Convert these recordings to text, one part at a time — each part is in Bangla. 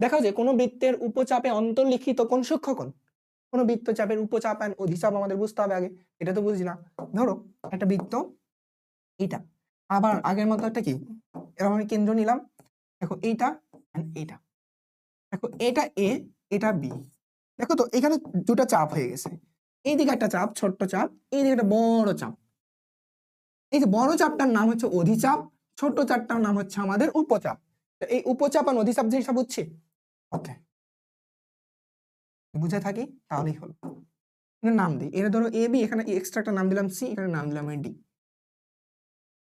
দেখো যে কোনো বৃত্তের উপচাপে অন্তর্লিখিত কোন সূক্ষ্মকোণ, কোনো বৃত্তচাপের উপচাপ আর অধিচাপ আমাদের বুঝতে হবে আগে, এটা তো বুঝি না। ধরো একটা বৃত্ত এইটা, আবার আগের মতো একটা কি এরকম আমি কেন্দ্র নিলাম, দেখো এইটা এইটা, দেখো এটা এ এটা বি, দেখো তো এখানে দুটো চাপ হয়ে গেছে, এইদিকে একটা চাপ ছোট্ট চাপ, এইদিকে একটা বড় চাপ। এই যে বড় চাপটার নাম হচ্ছে অধিচাপ, ছোট চাপটার নাম হচ্ছে আমাদের উপচাপ। এই উপচাপ আর অধিচাপ জিনিসটা বুঝছি, ওকে বুঝে থাকি তাহলেই হলো। নাম দিই, এটা ধরো এ বি, এখানে এক্সট্রা একটা নাম দিলাম সি, এখানে নাম দিলাম ডি।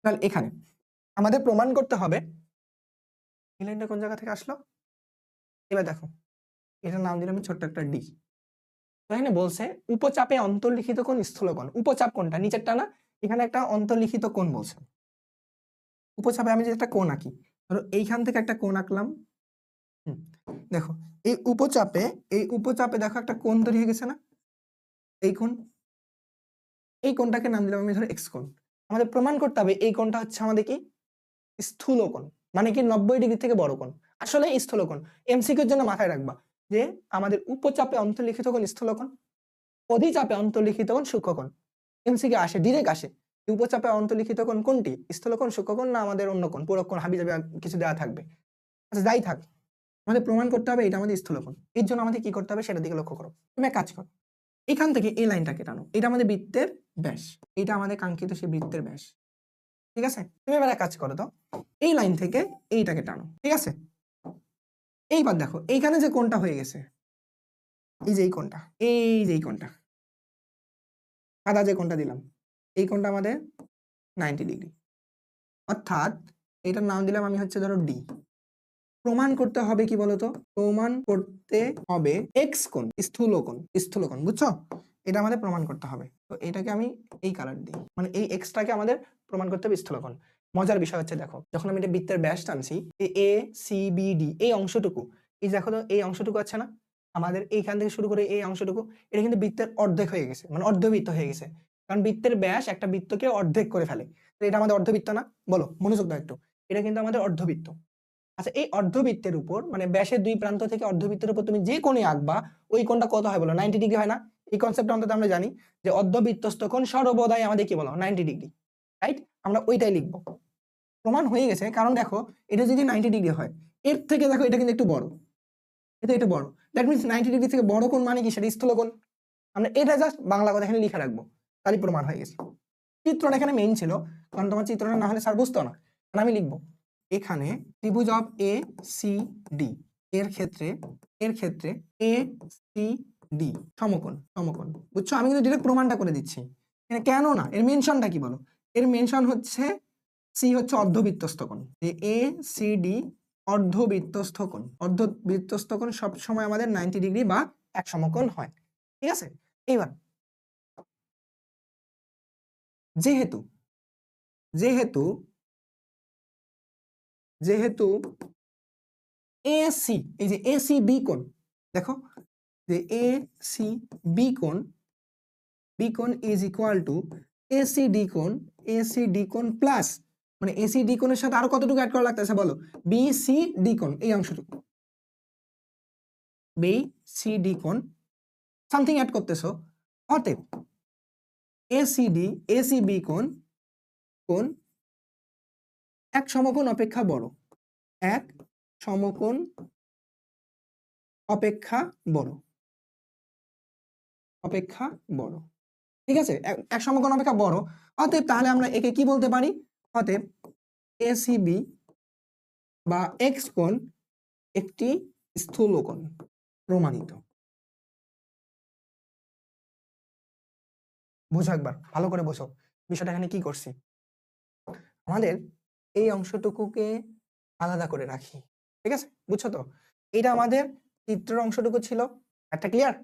তাহলে এখানে আমাদের প্রমাণ করতে হবে এই লাইনটা কোন জায়গা থেকে আসলো। এবার দেখো এটার নাম দিলাম ছোট্ট একটা ডি। তো এখানে বলছে উপচাপে অন্তর্লিখিত কোণ স্থূলকোণ, উপচাপ কোণটা নিচেরটা না, এখানে একটা অন্তর্লিখিত কোণ বলছে। উপচাপে আমি যে একটা কোণ আঁকি, ধরো এইখান থেকে একটা কোণ আঁকলাম, দেখো এই উপচাপে দেখো একটা কোণ তৈরি হয়ে গেছে না, এই কোণ, এই কোণটাকে নাম দিলাম আমি ধরো এক্স কোণ। আমাদের প্রমাণ করতে হবে এই কোণটা হচ্ছে আমাদের কি স্থূল কোণ, মানে কি 90 ডিগ্রি থেকে বড় কোণ, আসলে স্থূল কোণ। এমসিকিউর জন্য মাথায় রাখবা যে আমাদের উপচাপে অন্তর্লিখিত কোণ স্থূল কোণ, অধিচাপে অন্তর্লিখিত কোণ সূক্ষ্ম কোণ। এমসিকিউ আসে, ডিরেক্ট আসে। উপচাপে অন্তর্লিখিত কোণ কোনটি, স্থূল কোণ, সূক্ষ্ম কোণ, না আমাদের অন্য কোণ, পুরো কোণ, হাবি যাবে কিছু দেওয়া থাকবে। আচ্ছা যাই থাক, আমাদের প্রমাণ করতে হবে এটা আমাদের স্থূল কোণ। এর জন্য আমাদের কি করতে হবে সেটার দিকে লক্ষ্য করো। তুমি এক কাজ করো, এখান থেকে এই লাইনটাকে টানো, এটা আমাদের বৃত্তের ব্যাস, এটা আমাদের কাঙ্ক্ষিত সেই বৃত্তের ব্যাস, ঠিক আছে। তুমি এবার এক কাজ করো তো, এই লাইন থেকে এইটাকে টানো, ঠিক আছে। এইবার দেখো এইখানে যে কোণটা হয়ে গেছে, এই যে এই কোণটা, এই যে এই কোণটা, সাদা যে কোণটা দিলাম, এই কোণটা আমাদের 90 ডিগ্রি, অর্থাৎ এটার নাম দিলাম আমি হচ্ছে ধরো ডি। প্রমাণ করতে হবে কি বলতো, প্রমাণ করতে হবে এক্স কোণ, স্থূল কোণ, স্থূল কোণ, বুঝছো, এটা আমাদের প্রমাণ করতে হবে। তো এটাকে আমি এই কালার দিই, মানে এই এক্সটাকে আমাদের প্রমাণ করতে হবে স্থূল কোণ। মজার বিষয় হচ্ছে দেখো, যখন আমি এটা বৃত্তের ব্যাস টানছি, এ সি বি ডি এই অংশটুকু, এই দেখো তো এই অংশটুকু আছে না আমাদের, এইখান থেকে শুরু করে এই অংশটুকু, এটা কিন্তু বৃত্তের অর্ধেক হয়ে গেছে, মানে অর্ধবৃত্ত হয়ে গেছে, কারণ বৃত্তের ব্যাস একটা বৃত্তকে অর্ধেক করে ফেলে। তো এটা আমাদের অর্ধবৃত্ত না, বলো মনোযোগ দাও একটু, এটা কিন্তু আমাদের অর্ধবৃত্ত। আচ্ছা এই অর্ধবৃত্তের উপর, মানে ব্যাসের দুই প্রান্ত থেকে অর্ধবৃত্তের উপর তুমি যে কোণে আঁকবা, ওই কোণটা কত হয় বলো, 90 ডিগ্রি হয় না। এই কনসেপ্টটা অন্তত আমরা জানি যে অর্ধবৃত্তস্থ কোণ সর্বদাই আমাদের কি বলো 90 ডিগ্রি, রাইট, আমরা ওইটাই লিখবো। প্রমাণ হয়ে গেছে, কারণ দেখো এটা যদি 90 ডিগ্রি হয়, এর থেকে দেখো এটা কিন্তু একটু বড়, এটা একটু বড়, দ্যাট মিন্স 90 ডিগ্রি থেকে বড় কোণ মানে কি, সেটা স্থূল কোণ। আমরা এটা জাস্ট বাংলা কথা এখানে লিখে রাখবো, তারই প্রমাণ হয়ে গেছে। চিত্রটা এখানে মেইন ছিল, কারণ তোমার চিত্রটা না হলে স্যার বুঝতো না, কারণ আমি লিখবো এখানে ত্রিভুজ অফ এ সি ডি, এর ক্ষেত্রে এ সি ডি সমকোণ, সমকোণ, বুঝছো, আমি কিন্তু ডিরেক্ট প্রমাণটা করে দিচ্ছি। কেন না, এর মেনশনটা কি বলো, এর মেনশন হচ্ছে সি হচ্ছে অর্ধবৃত্তস্থ কোণ, এ সি ডি অর্ধবৃত্তস্থ কোণ, অর্ধবৃত্তস্থ কোণ সবসময় আমাদের 90 ডিগ্রি বা এক সমকোণ হয়, ঠিক আছে। এইবার যেহেতু যেহেতু যেহেতু এসি, এই যে এসি বি কোণ, দেখো যে এসি বি কোণ, বি কোণ is equal to AC D কোণ প্লাস, মানে এসি ডি কোণের সাথে আরো কতটুকু অ্যাড করা লাগতেছে বলো, বি সি ডি কোণ, এই অংশটুকু বি সি ডি কোণ সামথিং অ্যাড করতেছো, অতএব এসিডি এসি বি কোণ কোণ এক সমকোণ অপেক্ষা বড়, এক সমকোণ অপেক্ষা বড়, অপেক্ষা বড়, ঠিক আছে, এক সমকোণ অপেক্ষা বড়। অতএব তাহলে আমরা একে কি বলতে পারি, অতএব এসিবি বা এক্স কোণ একটি স্থূল কোণ, প্রমাণিত। বুঝো একবার ভালো করে বোঝো বিষয়টা, এখানে কি করছি, আমাদের এই অংশটুকুকে আলাদা করে রাখি, ঠিক আছে, বুঝছো তো, এটা আমাদের চিত্রের অংশটুকু ছিল, একটা ক্লিয়ার।